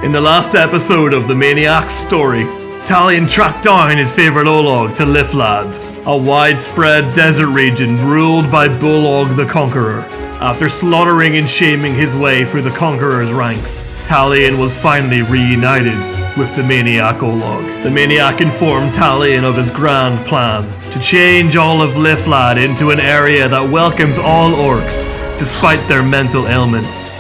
In the last episode of the Maniac's story, Talion tracked down his favourite olog to Liflad, a widespread desert region ruled by Olog the Conqueror. After slaughtering and shaming his way through the Conqueror's ranks, Talion was finally reunited with the Maniac Olog. The Maniac informed Talion of his grand plan to change all of Liflad into an area that welcomes all orcs, despite their mental ailments.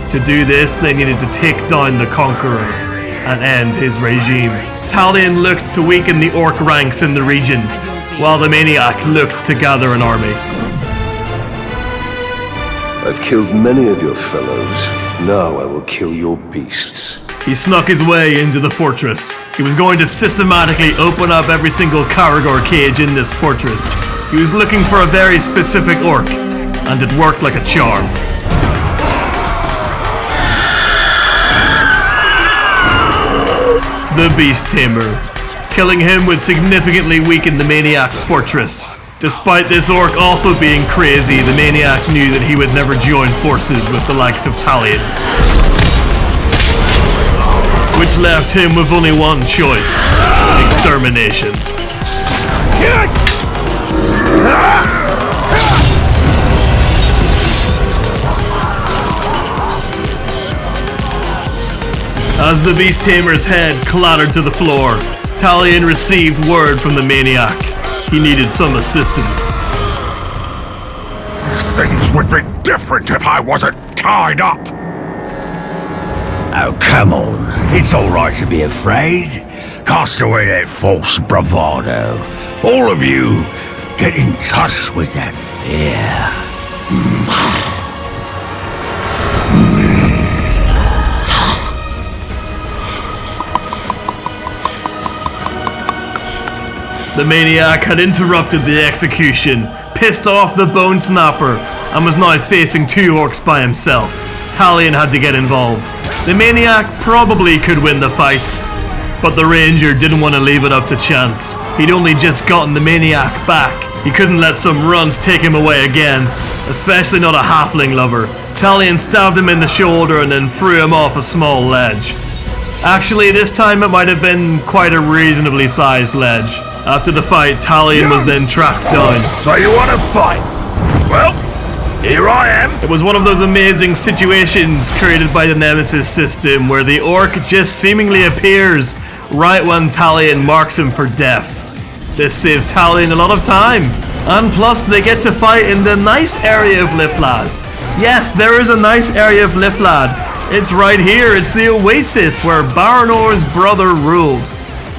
To do this, they needed to take down the Conqueror and end his regime. Talion looked to weaken the orc ranks in the region, while the Maniac looked to gather an army. I've killed many of your fellows. Now I will kill your beasts. He snuck his way into the fortress. He was going to systematically open up every single Caragor cage in this fortress. He was looking for a very specific orc, and it worked like a charm. The Beast Tamer. Killing him would significantly weaken the Maniac's fortress. Despite this orc also being crazy, the Maniac knew that he would never join forces with the likes of Talion, which left him with only one choice: extermination. As the Beast Tamer's head clattered to the floor, Talion received word from the Maniac. He needed some assistance. Things would be different if I wasn't tied up. Oh, come on. It's all right to be afraid. Cast away that false bravado. All of you, get in touch with that fear. The Maniac had interrupted the execution, pissed off the Bone Snapper, and was now facing two orcs by himself. Talion had to get involved. The Maniac probably could win the fight, but the Ranger didn't want to leave it up to chance. He'd only just gotten the Maniac back. He couldn't let some runs take him away again, especially not a halfling lover. Talion stabbed him in the shoulder and then threw him off a small ledge. Actually, this time it might have been quite a reasonably sized ledge. After the fight, Talion was then tracked down. So you want to fight? Well, here I am. It was one of those amazing situations created by the nemesis system where the orc just seemingly appears right when Talion marks him for death. This saves Talion a lot of time. And plus, they get to fight in the nice area of Liflad. Yes, there is a nice area of Liflad. It's right here. It's the oasis where Baranor's brother ruled.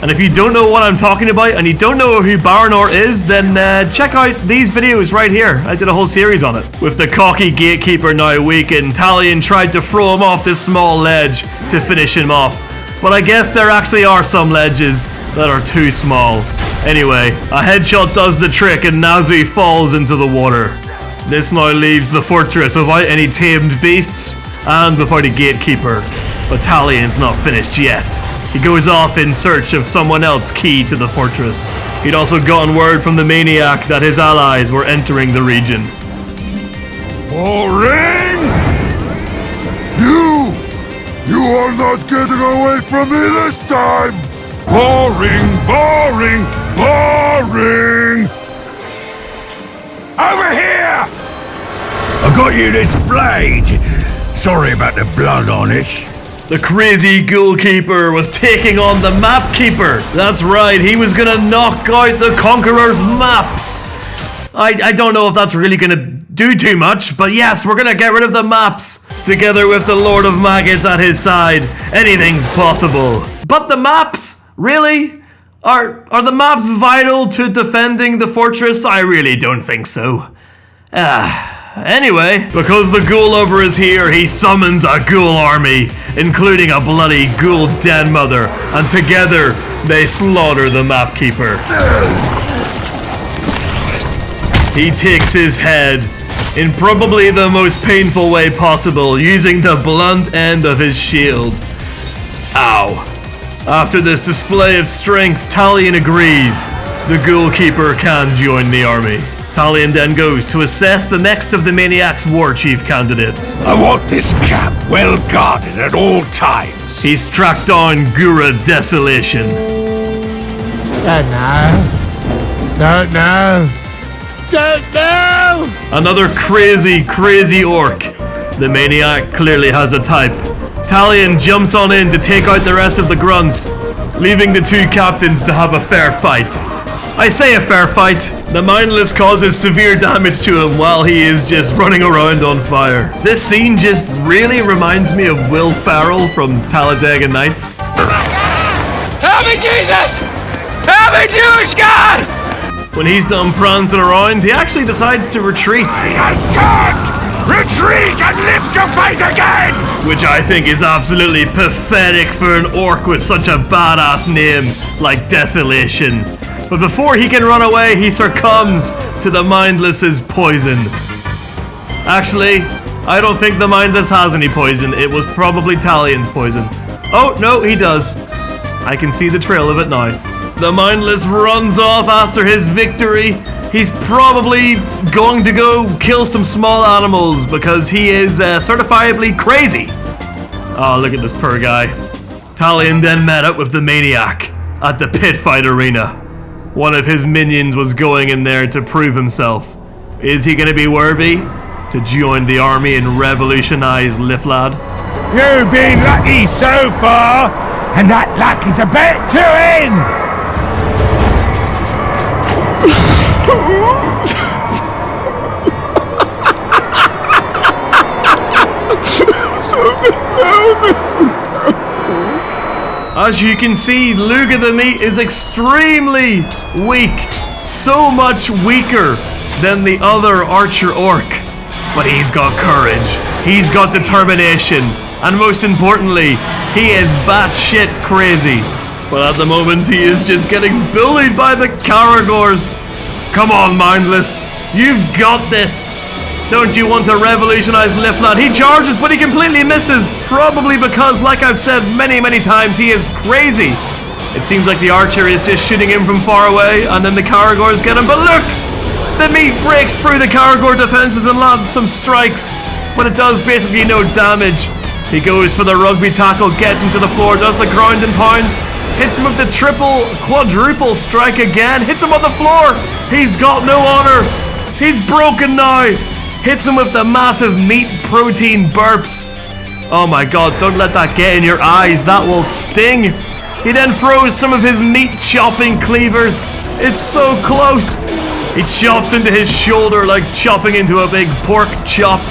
And if you don't know what I'm talking about and you don't know who Baranor is, then check out these videos right here. I did a whole series on it. With the cocky gatekeeper now weakened, Talion tried to throw him off this small ledge to finish him off. But I guess there actually are some ledges that are too small. Anyway, a headshot does the trick and Nazu falls into the water. This now leaves the fortress without any tamed beasts and without a gatekeeper. But Talion's not finished yet. He goes off in search of someone else key to the fortress. He'd also gotten word from the Maniac that his allies were entering the region. Boring! You are not getting away from me this time! Boring, boring, boring! Over here! I got you this blade. Sorry about the blood on it. The crazy ghoul keeper was taking on the map keeper. That's right, he was gonna knock out the Conqueror's maps. I don't know if that's really gonna do too much, but yes, we're gonna get rid of the maps. Together with the Lord of Maggots at his side, anything's possible. But the maps? Really? Are the maps vital to defending the fortress? I really don't think so. Anyway, because the ghoul lover is here, he summons a ghoul army, including a bloody ghoul den mother, and together they slaughter the map keeper. He takes his head in probably the most painful way possible, using the blunt end of his shield. Ow. After this display of strength, Talion agrees. The ghoul keeper can join the army. Talion then goes to assess the next of the Maniac's war chief candidates. I want this camp well guarded at all times. He's tracked down Gura Desolation. Don't know. Another crazy orc. The Maniac clearly has a type. Talion jumps on in to take out the rest of the grunts, leaving the two captains to have a fair fight. I say a fair fight. The mindless causes severe damage to him while he is just running around on fire. This scene just really reminds me of Will Ferrell from Talladega Nights. Help me, Jesus! Help me, Jewish God! When he's done prancing around, he actually decides to retreat. He has turned! Retreat and live to fight again! Which I think is absolutely pathetic for an orc with such a badass name like Desolation. But before he can run away, he succumbs to the Mindless's poison. Actually, I don't think the Mindless has any poison. It was probably Talion's poison. Oh, no, he does. I can see the trail of it now. The Mindless runs off after his victory. He's probably going to go kill some small animals because he is certifiably crazy. Oh, look at this poor guy. Talion then met up with the Maniac at the pit fight arena. One of his minions was going in there to prove himself. Is he going to be worthy to join the army and revolutionize Liflad? You've been lucky so far, and that luck is about to end. As you can see, Luga the Meat is extremely weak. So much weaker than the other archer orc. But he's got courage, he's got determination, and most importantly, he is batshit crazy. But at the moment, he is just getting bullied by the Caragors. Come on, Mindless, you've got this. Don't you want to revolutionize Liflad? He charges, but he completely misses, probably because, like I've said many times, he is crazy. It seems like the archer is just shooting him from far away, and then the Caragors get him, but look! The Meat breaks through the Caragor defenses and lands some strikes, but it does basically no damage. He goes for the rugby tackle, gets him to the floor, does the ground and pound, hits him with the quadruple strike again, hits him on the floor. He's got no honor. He's broken now. Hits him with the massive meat protein burps. Oh my god, don't let that get in your eyes. That will sting. He then throws some of his meat chopping cleavers. It's so close. He chops into his shoulder like chopping into a big pork chop.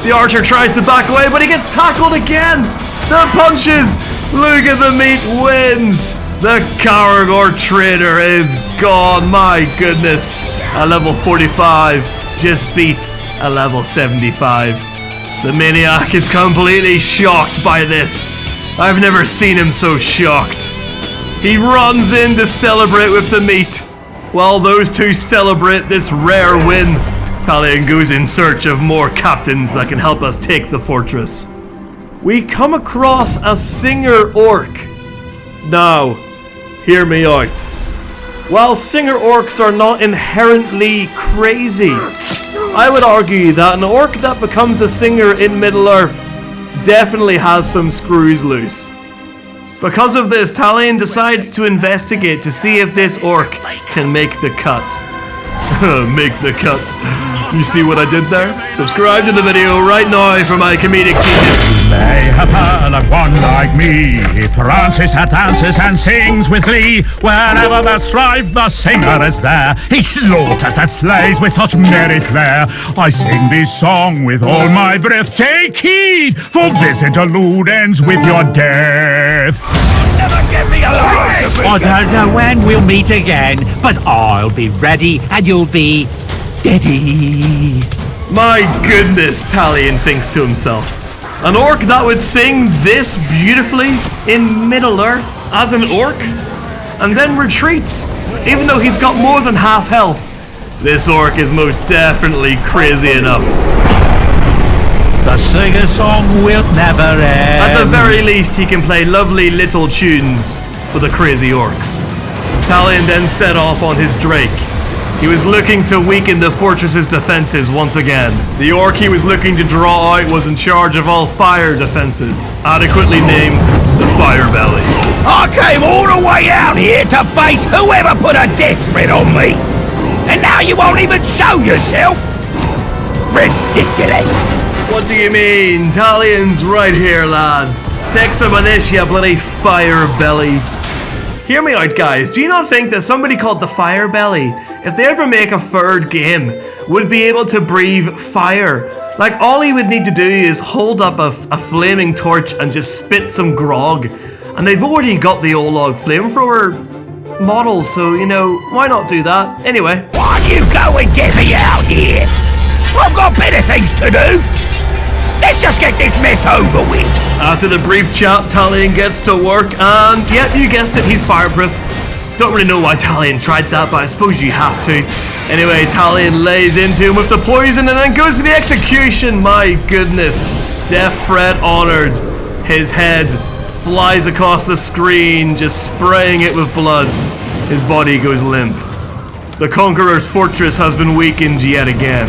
The archer tries to back away, but he gets tackled again. The punches. Luga the Meat wins. The Caragor trader is gone. My goodness. A level 45 just beat a level 75. The Maniac is completely shocked by this. I've never seen him so shocked. He runs in to celebrate with the Meat. While those two celebrate this rare win, Talion goes in search of more captains that can help us take the fortress. We come across a singer orc. Now, hear me out. While singer orcs are not inherently crazy, I would argue that an orc that becomes a singer in Middle-earth definitely has some screws loose. Because of this, Talion decides to investigate to see if this orc can make the cut. Make the cut. You see what I did there? Subscribe to the video right now for my comedic genius. You may have heard of one like me. He prances and dances and sings with glee. Wherever there's strife, the singer is there. He slaughters and slays with such merry flair. I sing this song with all my breath. Take heed, for this interlude ends with your death. Never give me a life! I don't know when we'll meet again, but I'll be ready and you'll be deady. My goodness, Talion thinks to himself. An orc that would sing this beautifully in Middle-earth as an orc? And then retreats, even though he's got more than half health. This orc is most definitely crazy enough. The singer song will never end. At the very least, he can play lovely little tunes for the crazy orcs. Talion then set off on his drake. He was looking to weaken the fortress's defenses once again. The orc he was looking to draw out was in charge of all fire defenses, adequately named the Fire Belly. I came all the way out here to face whoever put a death threat on me. And now you won't even show yourself? Ridiculous. What do you mean? Talion's right here, lad. Take some of this, you bloody Fire Belly. Hear me out, guys. Do you not think that somebody called the Fire Belly, if they ever make a third game, would be able to breathe fire? Like, all he would need to do is hold up a flaming torch and just spit some grog. And they've already got the olog flamethrower model, so, you know, why not do that? Anyway. Why you go and get me out here? I've got better things to do. Let's just get this mess over with. After the brief chat, Talion gets to work, and yep, you guessed it, he's fireproof. Don't really know why Talion tried that, but I suppose you have to. Anyway, Talion lays into him with the poison and then goes for the execution. My goodness. Death threat honored. His head flies across the screen, just spraying it with blood. His body goes limp. The Conqueror's fortress has been weakened yet again.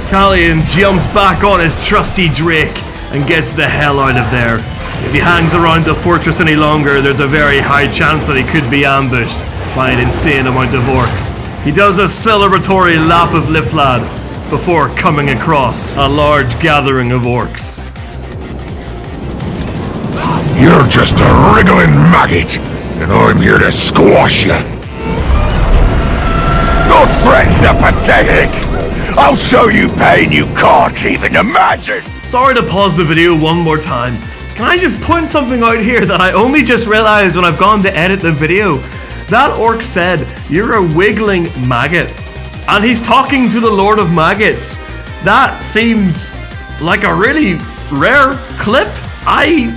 Talion jumps back on his trusty Drake and gets the hell out of there. If he hangs around the fortress any longer, there's a very high chance that he could be ambushed by an insane amount of orcs. He does a celebratory lap of Liflad before coming across a large gathering of orcs. You're just a wriggling maggot, and I'm here to squash you. Your threats are pathetic. I'll show you pain you can't even imagine. Sorry to pause the video one more time. Can I just point something out here that I only just realized when I've gone to edit the video? That orc said, "You're a wiggling maggot." And he's talking to the Lord of Maggots. That seems like a really rare clip. I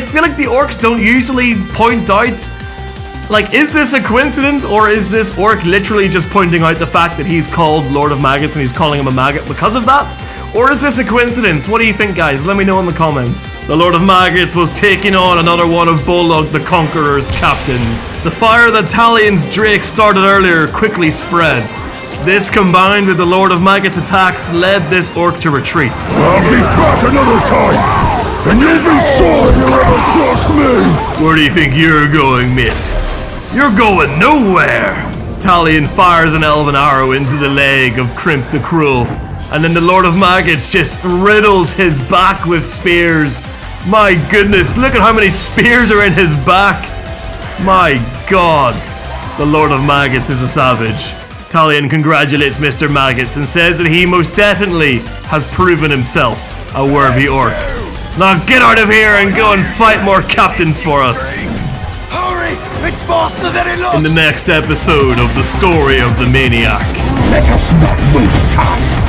feel like the orcs don't usually point out, like, is this a coincidence, or is this orc literally just pointing out the fact that he's called Lord of Maggots and he's calling him a maggot because of that? Or is this a coincidence? What do you think, guys? Let me know in the comments. The Lord of Maggots was taking on another one of Bolog the Conqueror's captains. The fire that Talion's Drake started earlier quickly spread. This, combined with the Lord of Maggots' attacks, led this orc to retreat. I'll be back another time, and you'll be sorry you ever crossed me. Where do you think you're going, mate? You're going nowhere! Talion fires an elven arrow into the leg of Crimp the Cruel, and then the Lord of Maggots just riddles his back with spears. My goodness, look at how many spears are in his back. My god. The Lord of Maggots is a savage. Talion congratulates Mr. Maggots and says that he most definitely has proven himself a worthy orc. Now get out of here and go and fight more captains for us. Hurry! It's faster than it looks! In the next episode of the story of the maniac. Let us not lose time.